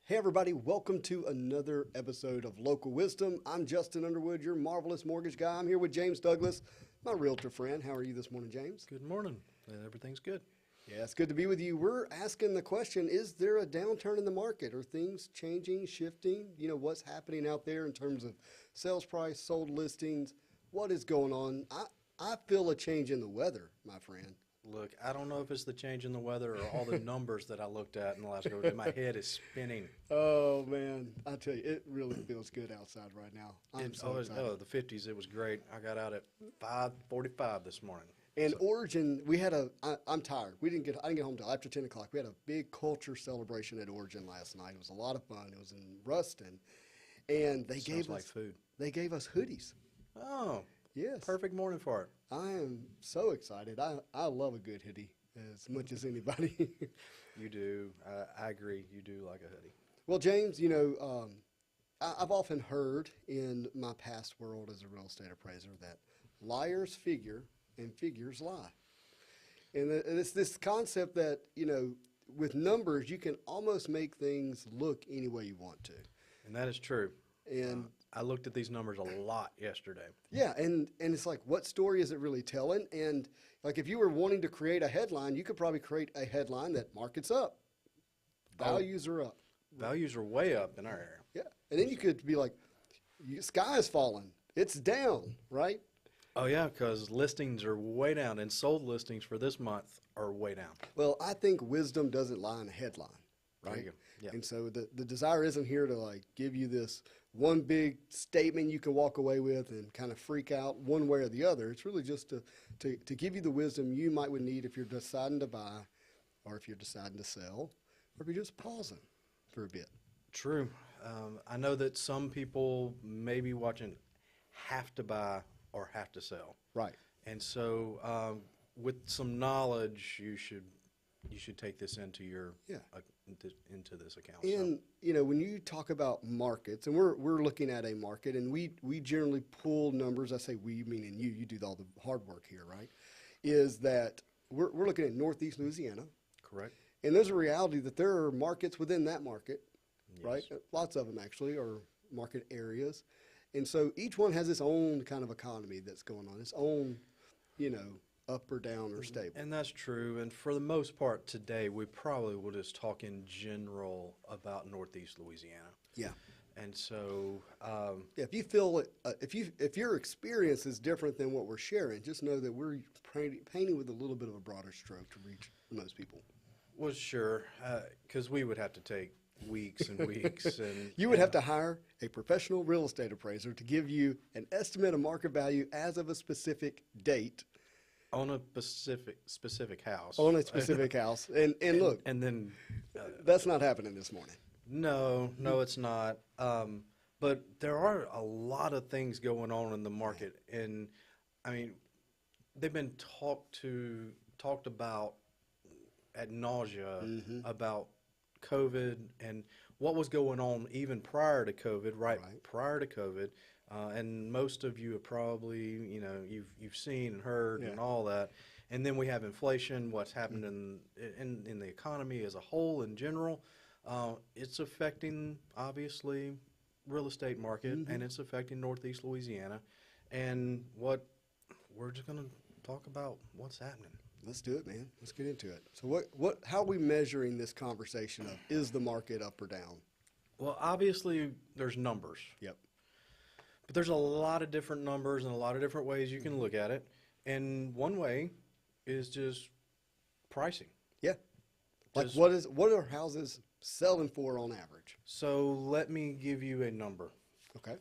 Hey everybody, welcome to another episode of Local Wisdom. I'm Justin Underwood, your marvelous mortgage guy. I'm here with James Douglas, my realtor friend. How are you this morning, James? Good morning. Everything's good. Yeah, it's good to be with you. We're asking the question, is there a downturn in the market? Are things changing, shifting? You know, what's happening out there in terms of sales price, sold listings? What is going on? I feel a change in the weather, my friend. Look, I don't know if it's the change in the weather or all the numbers that I looked at in the last couple of days. My head is spinning. Oh, man. I tell you, it really feels good outside right now. I'm so excited. The 50s, it was great. I got out at 5:45 this morning. And Origin, I'm tired. I didn't get home until after 10 o'clock. We had a big culture celebration at Origin last night. It was a lot of fun. It was in Ruston. And they gave us food. They gave us hoodies. Oh, yes. Perfect morning for it. I am so excited. I love a good hoodie as much as anybody. You do. I agree. You do like a hoodie. Well, James, you know, I've often heard in my past world as a real estate appraiser that liars figure and figures lie. And it's this concept that, you know, with numbers, you can almost make things look any way you want to. And that is true. And I looked at these numbers a lot yesterday. yeah, and it's like, what story is it really telling? And like, if you were wanting to create a headline, you could probably create a headline that markets up. Values are up. Values are way up in our area. Yeah. And then you could be like, sky is falling. It's down, right? Oh, yeah, because listings are way down, and sold listings for this month are way down. Well, I think wisdom doesn't lie in a headline, right? There you go. Yeah. And so the desire isn't here to like give you this one big statement you can walk away with and kind of freak out one way or the other. It's really just to give you the wisdom you would need if you're deciding to buy, or if you're deciding to sell, or if you're just pausing for a bit. True. I know that some people maybe watching have to buy or have to sell. Right. And so with some knowledge, you should take this into your into this account. And you know, when you talk about markets, and we're looking at a market, and we generally pull numbers. I say we, meaning you do all the hard work here, right? Is that we're looking at Northeast Louisiana. Correct. And there's a reality that there are markets within that market, Yes. right? Lots of them actually are market areas. And so each one has its own kind of economy that's going on, its own, you know, up or down or stable. And that's true. And for the most part today, we probably will just talk in general about Northeast Louisiana. Yeah. And so, If you feel it, if your experience is different than what we're sharing, just know that we're painting with a little bit of a broader stroke to reach most people. well, sure, because we would have to take weeks and weeks. And You would have to hire a professional real estate appraiser to give you an estimate of market value as of a specific date on a specific house. on a specific house. And look, And then, that's not happening this morning. no, it's not. But there are a lot of things going on in the market, and I mean, they've been talked about ad nausea about COVID and what was going on even prior to COVID, right? Prior to COVID, and most of you have probably, you know, you've seen and heard and all that. And then we have inflation, what's happened in the economy as a whole in general. It's affecting, obviously, real estate market, and it's affecting Northeast Louisiana. And we're just going to talk about what's happening. Let's do it, man. Let's get into it. So how are we measuring this conversation of, is the market up or down? Well, obviously, there's numbers. Yep. But there's a lot of different numbers and a lot of different ways you can look at it. And one way is just pricing. Yeah. Like, Just- what are houses selling for on average? So let me give you a number. Okay.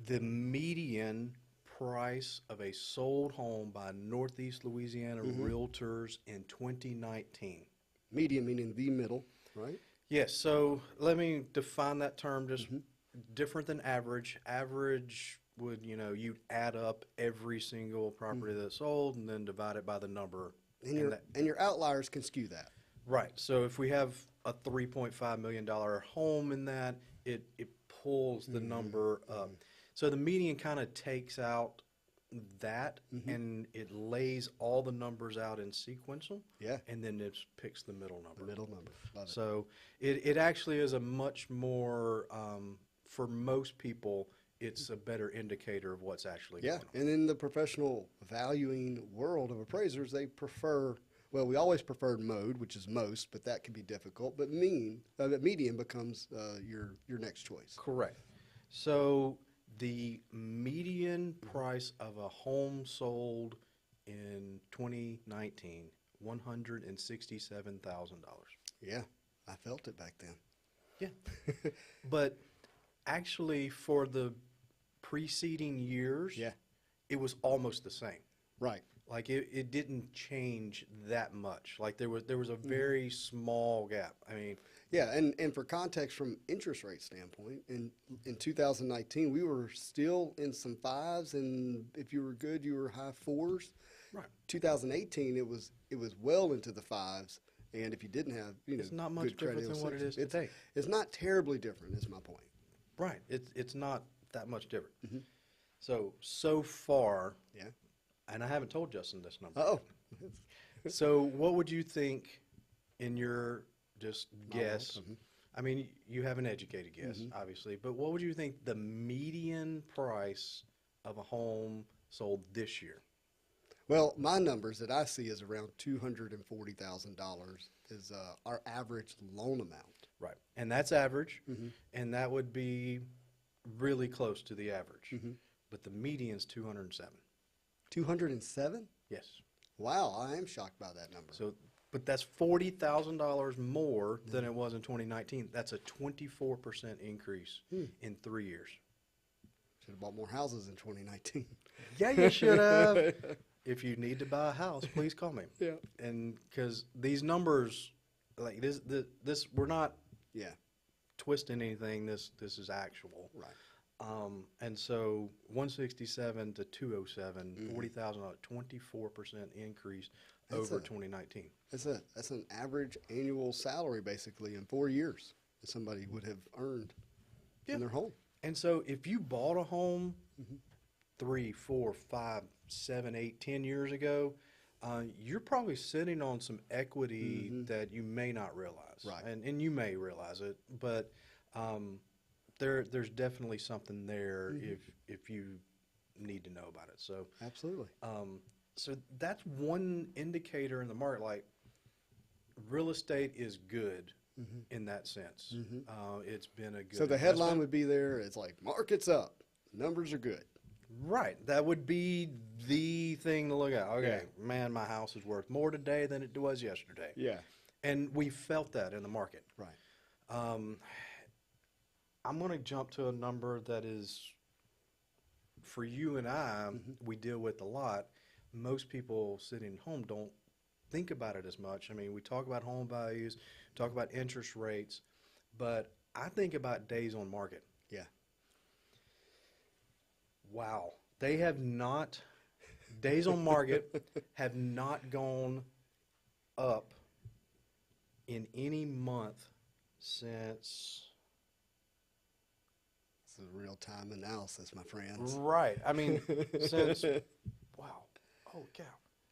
The median price of a sold home by Northeast Louisiana Realtors in 2019. Median meaning the middle, right? Yes, so let me define that term just different than average. Average would, you'd add up every single property that's sold and then divide it by the number. And your outliers can skew that. Right, so if we have a $3.5 million home in that, it pulls the number up. So the median kind of takes out that, and it lays all the numbers out in sequential. Yeah. And then it picks the middle number. The middle number. Love it. So it actually is a much more, for most people, it's a better indicator of what's actually Yeah, going on. and in the professional valuing world of appraisers, they prefer, well, we always preferred mode, which is most, but that can be difficult. But median becomes your next choice. Correct. So the median price of a home sold in 2019, $167,000. Yeah, I felt it back then. Yeah. But actually, for the preceding years, Yeah. it was almost the same. Right. Like it didn't change that much. Like there was a very small gap. I mean, Yeah, and for context from interest rate standpoint, in 2019, we were still in some fives, and if you were good, you were high fours. right. 2018, it was well into the fives, and if you didn't have, It's not much good credit, different than what it is it's, today. It's not terribly different, is my point. Right. It's not that much different. Mm-hmm. So far, Yeah. and I haven't told Justin this number. Oh, So what would you think in your just guess? Mhm. I mean, you have an educated guess, obviously, but what would you think the median price of a home sold this year? well, my numbers that I see is around $240,000 is our average loan amount. Right. And that's average, and that would be really close to the average. But the median's 207. 207? Yes. Wow, I am shocked by that number. So, but that's $40,000 more than it was in 2019. That's a 24% increase in 3 years. Should have bought more houses in 2019. Yeah, you should have. If you need to buy a house, please call me. Yeah. And because these numbers, like this, we're not Yeah, twisting anything. This is actual. right. And so 167 to 207, 40,000, 24% increase over 2019. That's an average annual salary basically in 4 years that somebody would have earned in their home. And so if you bought a home 3, 4, 5, 7, 8, 10 years ago, you're probably sitting on some equity that you may not realize. Right. And you may realize it, but there's definitely something there if you need to know about it. So Absolutely. so that's one indicator in the market. Like real estate is good in that sense. It's been a good. So the headline investment. would be there. It's like market's up, numbers are good. Right. That would be the thing to look at. Okay, man, my house is worth more today than it was yesterday. Yeah. And we felt that in the market. Right. I'm going to jump to a number that is, for you and I, we deal with a lot. Most people sitting home don't think about it as much. I mean, we talk about home values, talk about interest rates, but I think about days on market. Yeah. Wow. They have not, days on market have not gone up in any month since. It's a real-time analysis, my friends. Right. I mean, since, wow. Oh, cow.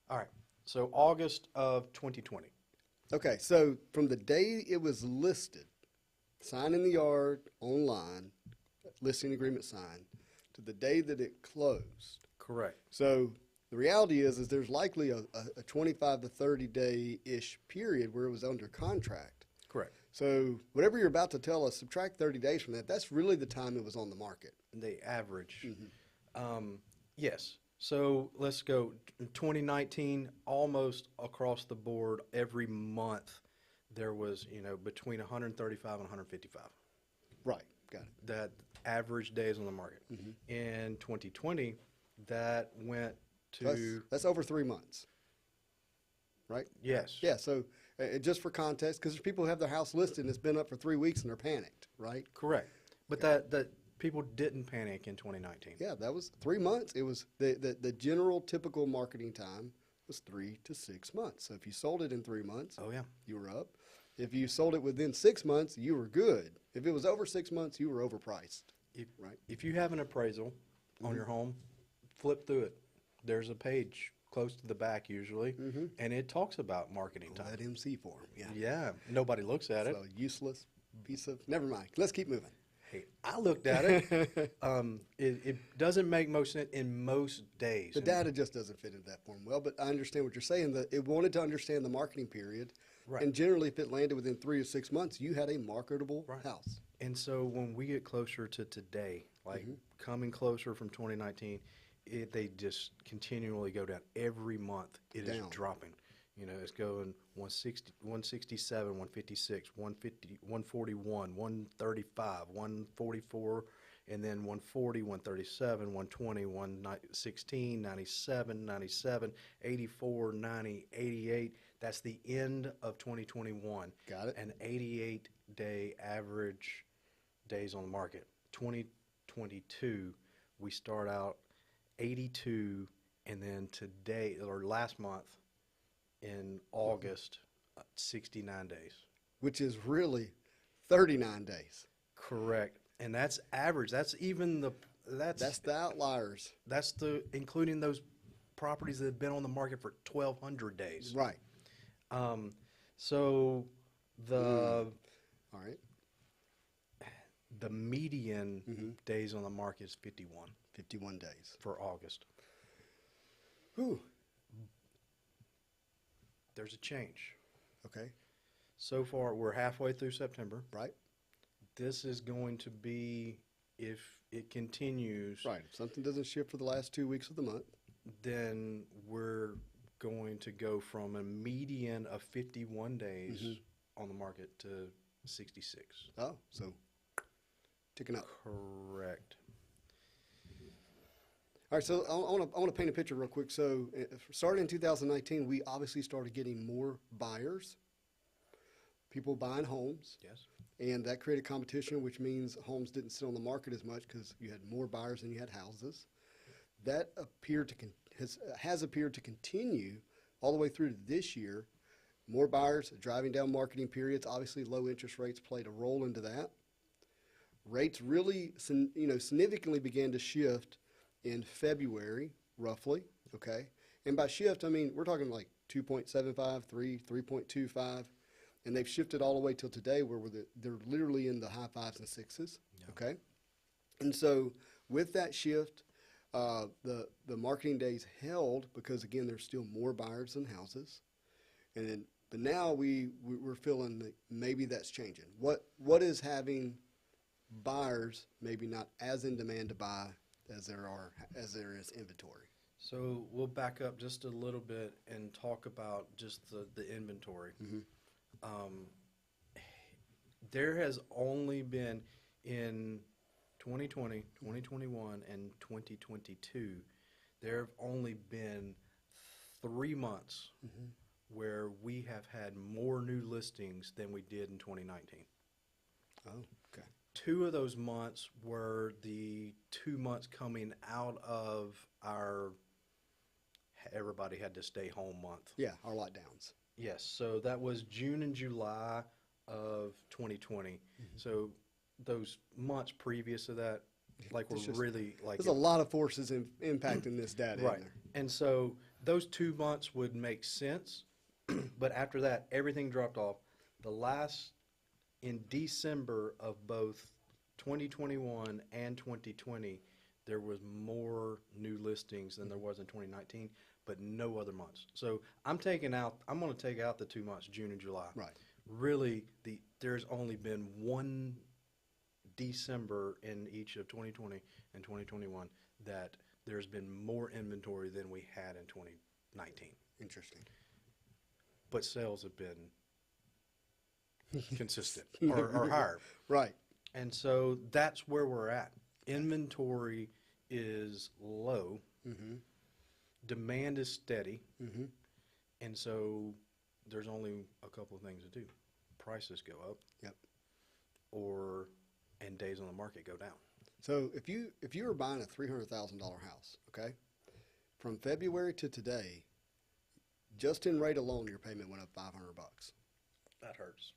All right. So August of 2020. Okay, so from the day it was listed, signed in the yard, online, listing agreement signed, to the day that it closed. Correct. So the reality is there's likely a 25 to 30 day-ish period where it was under contract. Correct. So whatever you're about to tell us, subtract 30 days from that, that's really the time it was on the market. The average. Yes. So let's go. In 2019, almost across the board, every month there was, between 135 and 155. Right, got it. That average days on the market. In 2020, that went to That's over 3 months, right? yes. Yeah, so just for context, because there's people who have their house listed and it's been up for 3 weeks and they're panicked, right? Correct. But that people didn't panic in 2019. Yeah, that was 3 months. It was the general typical marketing time was 3 to 6 months. So if you sold it in 3 months, Oh yeah. you were up. If you sold it within 6 months, you were good. If it was over 6 months, you were overpriced. Right. If you have an appraisal on your home, flip through it. there's a page close to the back usually, and it talks about marketing time. Let him see for him. Yeah. Yeah, nobody looks at it. So useless piece of. Never mind. Let's keep moving. Hey, I looked at it. It doesn't make most sense in most days. The data just doesn't fit into that form well, but I understand what you're saying. That it wanted to understand the marketing period, Right. and generally, if it landed within 3 to 6 months, you had a marketable house. And so when we get closer to today, like coming closer from 2019, they just continually go down. Every month it is Down. dropping. You know, it's going 160, 167, 156, 150, 141, 135, 144, and then 140, 137, 120, 116, 97, 97, 84, 90, 88. That's the end of 2021. Got it. An 88-day average days on the market. 2022, we start out 82, and then today, or last month, in August, 69 days. Which is really 39 days. Correct. And that's average. That's even the That's the outliers. that's the including those properties that have been on the market for 1,200 days. Right. So the All right. the median days on the market is 51 51 days. for August. Whew. There's a change. Okay. So far, we're halfway through September. Right. This is going to be, if it continues, Right. If something doesn't shift for the last 2 weeks of the month. then we're going to go from a median of 51 days on the market to 66. Oh, so ticking up. Correct. All right, so I want to paint a picture real quick. So, starting in 2019, we obviously started getting more buyers, people buying homes, Yes. and that created competition, which means homes didn't sit on the market as much because you had more buyers than you had houses. That has appeared to continue all the way through to this year. More buyers driving down marketing periods. Obviously, low interest rates played a role into that. Rates really, significantly began to shift in February, roughly, okay? And by shift, I mean, we're talking like 2.75, 3, 3.25, and they've shifted all the way till today where they're literally in the high fives and sixes, okay? And so with that shift, the marketing days held because, again, there's still more buyers than houses. And then, but now we're feeling that maybe that's changing. What is having buyers maybe not as in demand to buy as there is inventory? So we'll back up just a little bit and talk about just the inventory. There has only been in 2020, 2021, and 2022, there have only been 3 months where we have had more new listings than we did in 2019. Oh, okay. 2 of those months were the 2 months coming out of our everybody had to stay home month. Yeah, our lockdowns. Yes, so that was June and July of 2020. So those months previous to that, like It's were just- really like There's a lot of forces impacting this data. right. In there. And so those 2 months would make sense, but after that, everything dropped off. In December of both 2021 and 2020, there was more new listings than there was in 2019, but no other months. So I'm going to take out the 2 months, June and July. Right. Really, there's only been one December in each of 2020 and 2021 that there's been more inventory than we had in 2019. Interesting. But sales have been consistent or higher. Right. And so that's where we're at. Inventory is low. Demand is steady. And so there's only a couple of things to do. Prices go up. Yep. And days on the market go down. So if you were buying a $300,000 house, okay, from February to today, just in rate alone, your payment went up $500. That hurts.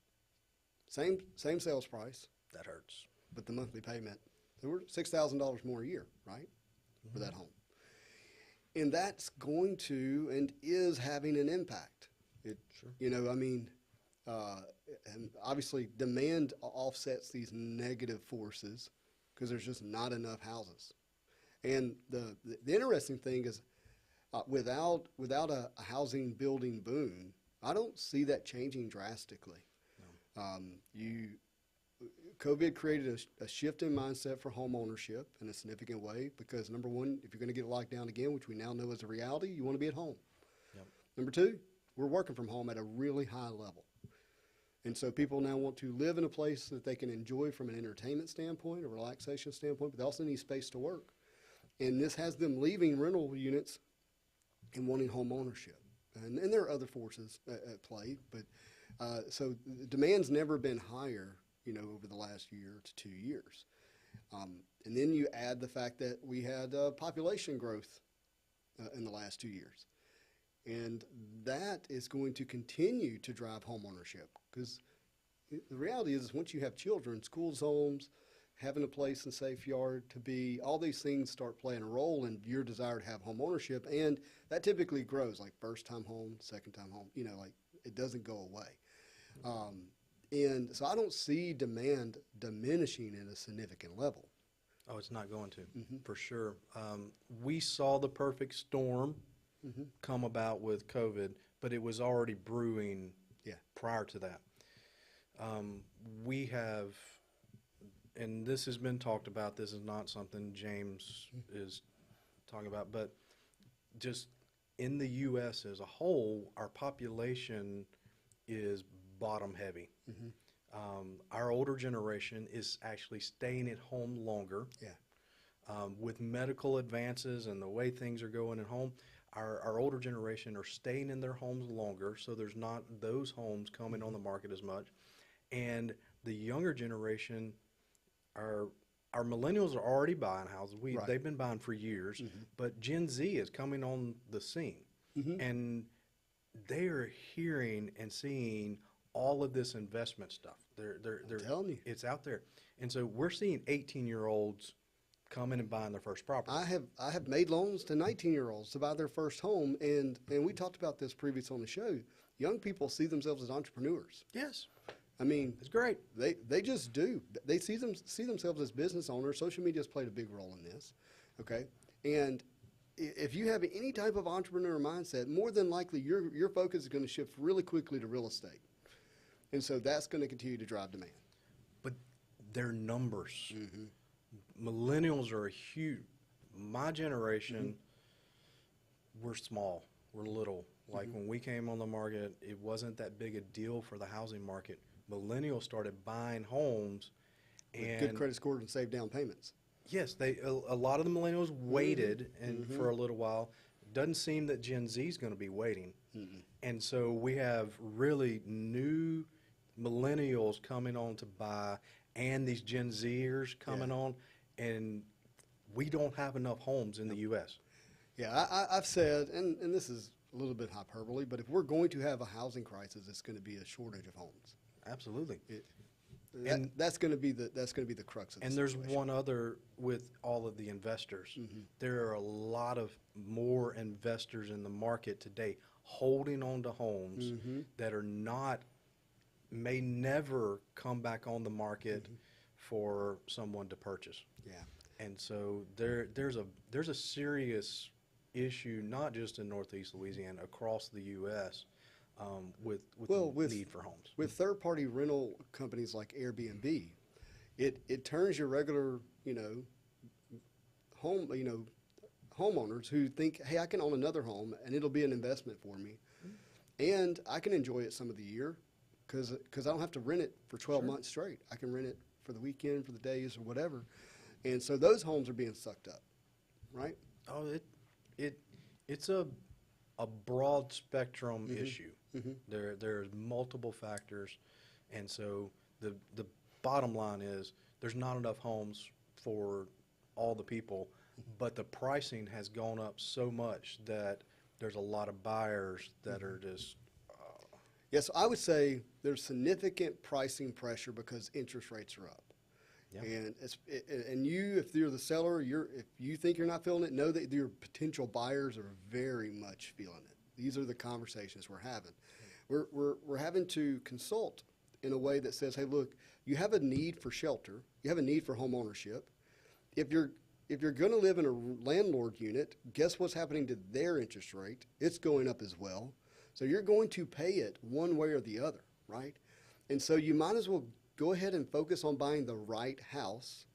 Same sales price, That hurts. but the monthly payment, there were $6,000 more a year, right, for that home. And that's going to and is having an impact. Sure. You know, I mean, and obviously demand offsets these negative forces because there's just not enough houses. And the interesting thing is, without a housing building boom, I don't see that changing drastically. No. COVID created a shift in mindset for home ownership in a significant way because, number one, if you're going to get locked down again, which we now know is a reality, you want to be at home. Yep. Number two, we're working from home at a really high level. And so people now want to live in a place that they can enjoy from an entertainment standpoint, a relaxation standpoint, but they also need space to work. And this has them leaving rental units and wanting home ownership. And there are other forces at play, but so the demand's never been higher, you know, over the last year to 2 years. And then you add the fact that we had population growth in the last 2 years. And that is going to continue to drive home ownership because the reality is once you have children, school zones, having a place and safe yard to be, all these things start playing a role in your desire to have home ownership. And that typically grows, like first time home, second time home, you know, like it doesn't go away. And so I don't see demand diminishing at a significant level. Oh, it's not going to, for sure. We saw the perfect storm come about with COVID, but it was already brewing prior to that. We have, and this has been talked about, this is not something James is talking about, but just in the U.S. as a whole, our population is bottom heavy. Our older generation is actually staying at home longer. With medical advances and the way things are going at home, our older generation are staying in their homes longer, so there's not those homes coming on the market as much. And the younger generation, our millennials are already buying houses. They've been buying for years, but Gen Z is coming on the scene. And they are hearing and seeing all of this investment stuff. They're telling you. It's out there. And so we're seeing 18-year-olds coming and buying their first property. I have made loans to 19-year-olds to buy their first home, and we talked about this previous on the show. Young people see themselves as entrepreneurs. Yes. I mean, It's great. They just do. They see themselves as business owners. Social media has played a big role in this, okay? And if you have any type of entrepreneur mindset, more than likely your focus is going to shift really quickly to real estate. And so that's going to continue to drive demand. But their numbers. Millennials are huge. My generation, we're small. We're little. Like when we came on the market, it wasn't that big a deal for the housing market. Millennials started buying homes, and Good credit scores and save down payments. yes, a lot of the millennials waited and for a little while. Doesn't seem that Gen Z is going to be waiting, and so we have really new millennials coming on to buy, and these Gen Zers coming on, and we don't have enough homes in the U.S. Yeah, I've said, and this is a little bit hyperbole, but if we're going to have a housing crisis, it's going to be a shortage of homes. Absolutely. That's going to be the crux of the And there's situation. one other with all of the investors. There are a lot of more investors in the market today holding on to homes that are may never come back on the market for someone to purchase. Yeah. And so there's a serious issue, not just in Northeast Louisiana, across the U.S. With the need for homes. With third-party rental companies like Airbnb, it turns your regular, homeowners who think, hey, I can own another home and it'll be an investment for me, and I can enjoy it some of the year because I don't have to rent it for 12 months straight. I can rent it for the weekend, for the days, or whatever, and so those homes are being sucked up, right? Oh, it's a broad spectrum issue. There's multiple factors, and so the bottom line is there's not enough homes for all the people, but the pricing has gone up so much that there's a lot of buyers that are just. Yes, I would say there's significant pricing pressure because interest rates are up. Yeah. And and you, if you're the seller, if you think you're not feeling it, know that your potential buyers are very much feeling it. These are the conversations we're having. We're having to consult in a way that says, hey, look, you have a need for shelter, you have a need for home ownership. If you're going to live in a landlord unit, guess what's happening to their interest rate? It's going up as well. So you're going to pay it one way or the other, right? And so you might as well go ahead and focus on buying the right house,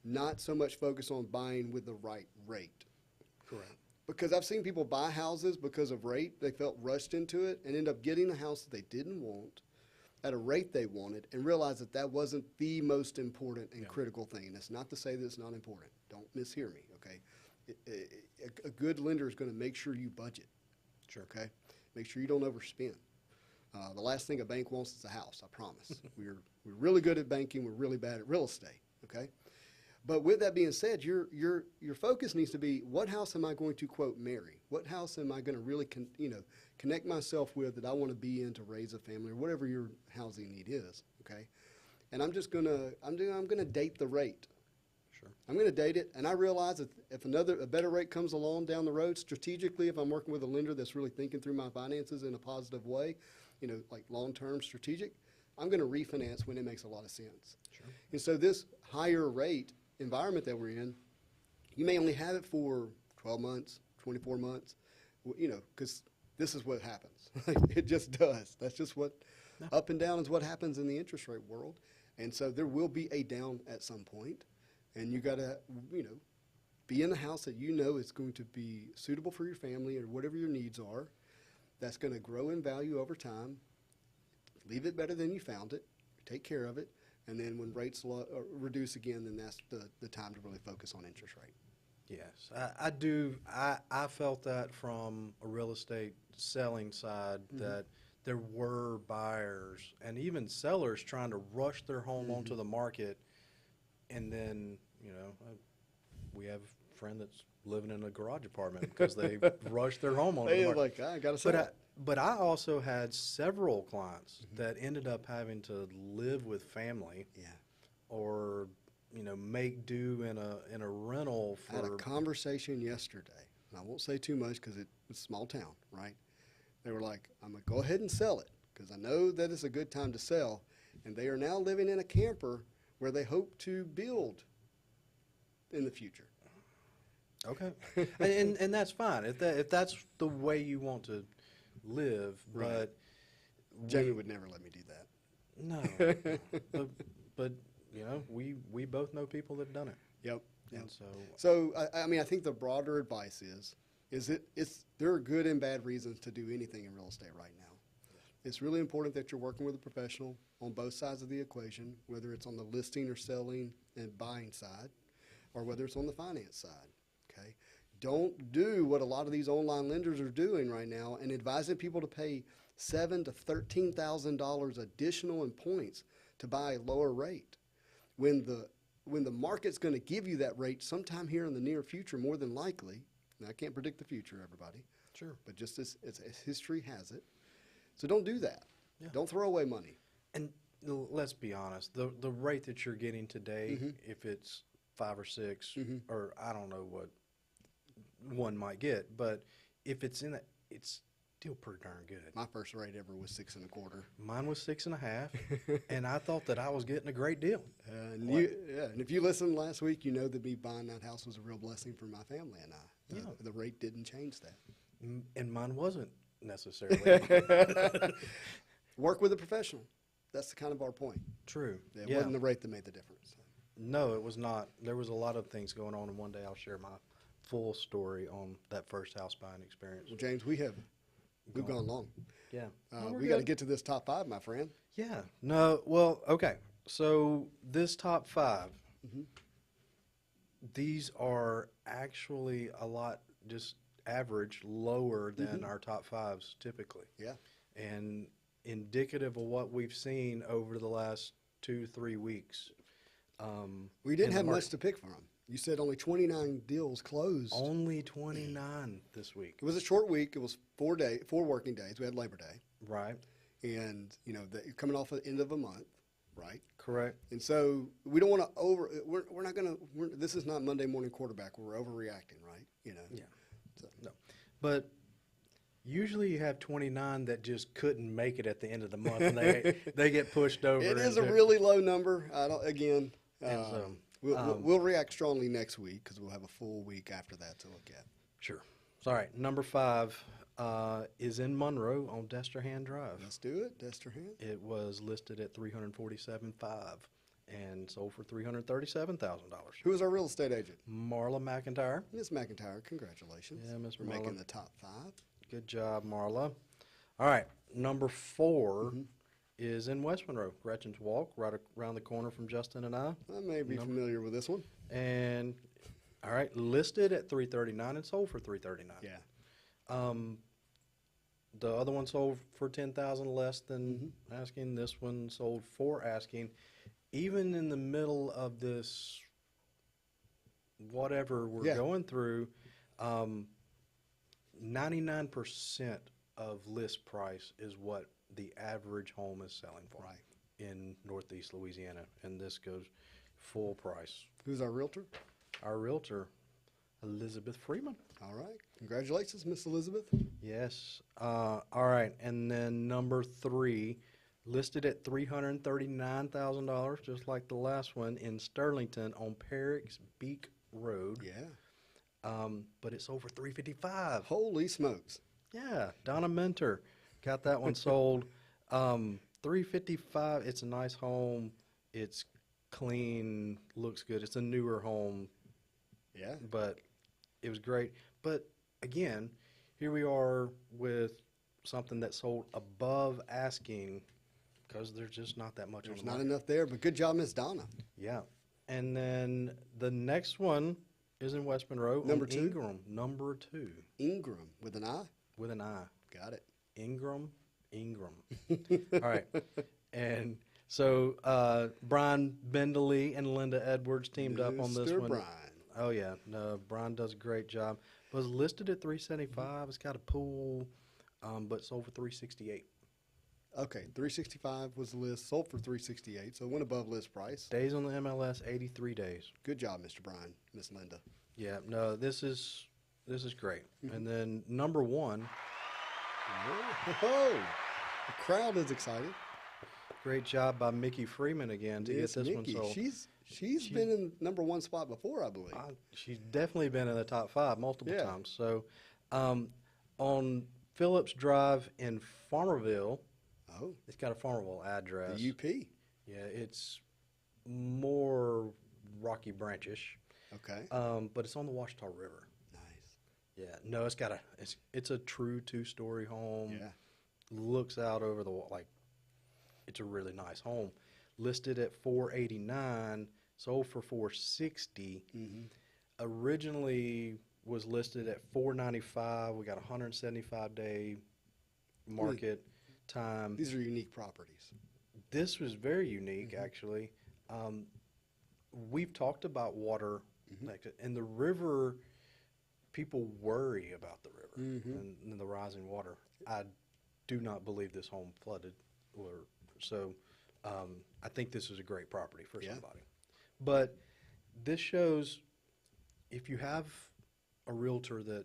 not so much focus on buying with the right rate. Correct. Because I've seen people buy houses because of rate. They felt rushed into it and end up getting a house that they didn't want at a rate they wanted and realize that that wasn't the most important and critical thing. And that's not to say that it's not important. Don't mishear me, okay? A good lender is going to make sure you budget. Sure. Okay? Make sure you don't overspend. The last thing a bank wants is a house, I promise. We're really good at banking. We're really bad at real estate, okay? But with that being said, your focus needs to be, what house am I going to, quote, marry? What house am I going to really connect myself with that I want to be in to raise a family, or whatever your housing need is, okay? And I'm going to date the rate. Sure. I'm going to date it, and I realize that if a better rate comes along down the road, strategically, if I'm working with a lender that's really thinking through my finances in a positive way, like long-term strategic, I'm going to refinance when it makes a lot of sense. Sure. And so this higher rate environment that we're in, you may only have it for 12 months, 24 months, because this is what happens. It just does. That's just what up and down is what happens in the interest rate world. And so there will be a down at some point, and you got to, be in a house that is going to be suitable for your family or whatever your needs are, that's going to grow in value over time. Leave it better than you found it. Take care of it. And then when rates reduce again, then that's the time to really focus on interest rate. Yes, I do. I felt that from a real estate selling side, that there were buyers and even sellers trying to rush their home onto the market. And then, we have a friend that's living in a garage apartment because they rushed their home onto the market. Like, I got to sell it. But I also had several clients that ended up having to live with family, or make do in a rental for. I had a conversation yesterday, and I won't say too much because it's a small town, right? They were like, "I'm gonna go ahead and sell it because I know that it's a good time to sell," and they are now living in a camper where they hope to build in the future. Okay, and that's fine if that's the way you want to live, Right. but Jamie would never let me do that. no, but we both know people that've done it. Yep. And so So I think the broader advice is there are good and bad reasons to do anything in real estate right now. It's really important that you're working with a professional on both sides of the equation, whether it's on the listing or selling and buying side, or whether it's on the finance side. Okay. Don't do what a lot of these online lenders are doing right now and advising people to pay $7,000 to $13,000 additional in points to buy a lower rate. When the market's going to give you that rate sometime here in the near future, more than likely. Now, I can't predict the future, everybody. sure. But just as history has it. So don't do that. Yeah. Don't throw away money. And let's be honest, the rate that you're getting today, if it's 5 or 6, or I don't know what one might get, but if it's in that, it's still pretty darn good. My first rate ever was 6 1/4. Mine was 6.5, and I thought that I was getting a great deal. And if you listened last week, you know that me buying that house was a real blessing for my family and I. The rate didn't change that. And mine wasn't necessarily. Work with a professional. That's kind of our point. True. It wasn't the rate that made the difference. No, it was not. There was a lot of things going on, and one day I'll share my full story on that first house buying experience. Well, James, we've gone long. Yeah. We got to get to this top 5, my friend. Yeah. No, well, okay. So this top 5, these are actually a lot just average, lower than our top 5s typically. Yeah. And indicative of what we've seen over the last 2-3 weeks. We didn't have much to pick from. You said only 29 deals closed. Only 29 this week. It was a short week. It was 4 working days. We had Labor Day. Right. And, coming off the end of a month. right? Correct. And so we don't want to we're not going to, this is not Monday morning quarterback where we're overreacting, right? You know? Yeah. So, No. But usually you have 29 that just couldn't make it at the end of the month, and they get pushed over. it is a into- really low number. I don't, again, And so, we'll react strongly next week because we'll have a full week after that to look at. Sure. All right. Number 5 is in Monroe on Desterhan Drive. Let's do it, Desterhan. It was listed at $347,500 and sold for $337,000. Who is our real estate agent? Marla McIntyre. Miss McIntyre, congratulations. Yeah, Miss for Marla. making the top 5. Good job, Marla. All right. Number 4 is in West Monroe, Gretchen's Walk, right around the corner from Justin and I. I may be familiar with this one. And all right, listed at $339 and sold for $339. Yeah. The other one sold for $10,000 less than asking. This one sold for asking. Even in the middle of this, whatever we're going through, 99% of list price is what the average home is selling for in Northeast Louisiana, and this goes full price. Who's our realtor? Our realtor, Elizabeth Freeman. All right. Congratulations, Miss Elizabeth. Yes. All right. And then number 3, listed at $339,000, just like the last one, in Sterlington on Perrick's Beak Road. Yeah. But it's over $355,000. Holy smokes. Yeah. Donna Mentor got that one sold. $355,000. It's a nice home. It's clean. Looks good. It's a newer home. Yeah. But it was great. But again, here we are with something that sold above asking because there's just not that much There's on the not market. enough there, but good job, Miss Donna. Yeah. And then the next one is in West Monroe. Number on 2? Ingram. Number 2. Ingram with an I? With an I. Got it. Ingram. All right. And so Brian Bendeley and Linda Edwards teamed up on this Mr. one. Brian. Oh yeah, no, Brian does a great job. It was listed at $375. It's got a pool, but sold for $368. Okay, 365 was the list, sold for 368, so it went above list price. Days on the MLS, 83 days. Good job, Mr. Brian, Miss Linda. Yeah, no, this is great. And then number 1, Oh, the crowd is excited. great job by Mickey Freeman again to Miss get this Nikki, one sold. she's been in number 1 spot before, I believe. She's definitely been in the top 5 multiple Yeah. times. So, on Phillips Drive in Farmerville, Oh, it's got a Farmerville address. the UP. Yeah, it's more Rocky Branchish, Okay. but it's on the Washita River. Nice. Yeah, no, it's a true 2-story home. Yeah. Looks out over it's a really nice home. Listed at $489, sold for $460. Originally was listed at $495. We got 175-day market time. These are unique properties. This was very unique, actually. We've talked about water, and the river. People worry about the river and the rising water. I do not believe this home flooded, so I think this is a great property for somebody. But this shows if you have a realtor that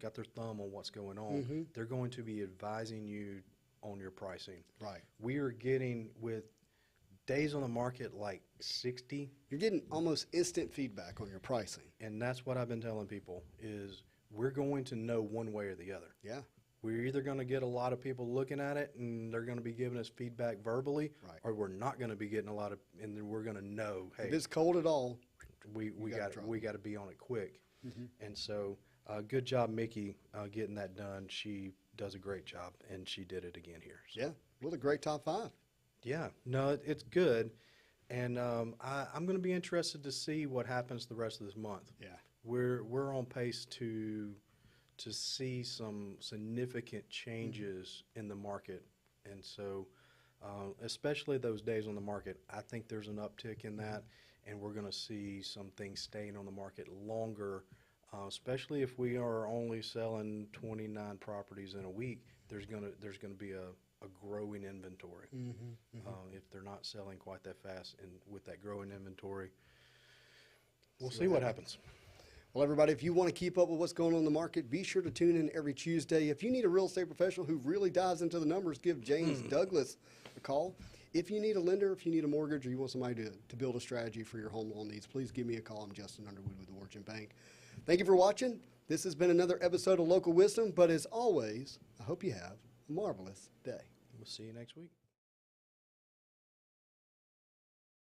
got their thumb on what's going on, they're going to be advising you on your pricing. Right. We are getting with days on the market like 60. You're getting almost instant feedback on your pricing. And that's what I've been telling people is we're going to know one way or the other. Yeah. We're either going to get a lot of people looking at it and they're going to be giving us feedback verbally, or we're not going to be getting a lot of, and then we're going to know, hey, If it's cold at all, we got to be on it quick. And so, good job, Mickey, getting that done. She does a great job, and she did it again here. So. yeah, what a great top 5. Yeah, no, it's good, and I'm going to be interested to see what happens the rest of this month. Yeah. We're on pace to see some significant changes in the market, and so especially those days on the market, I think there's an uptick in that, and we're going to see some things staying on the market longer, especially if we are only selling 29 properties in a week. There's going to be a a growing inventory. If they're not selling quite that fast, and with that growing inventory, we'll see what happens. Well, everybody, if you want to keep up with what's going on in the market, be sure to tune in every Tuesday. If you need a real estate professional who really dives into the numbers, give James Douglas a call. If you need a lender, if you need a mortgage, or you want somebody to build a strategy for your home loan needs, please give me a call. I'm Justin Underwood with Origin Bank. Thank you for watching. This has been another episode of Local Wisdom, but as always, I hope you have a marvelous day. We'll see you next week.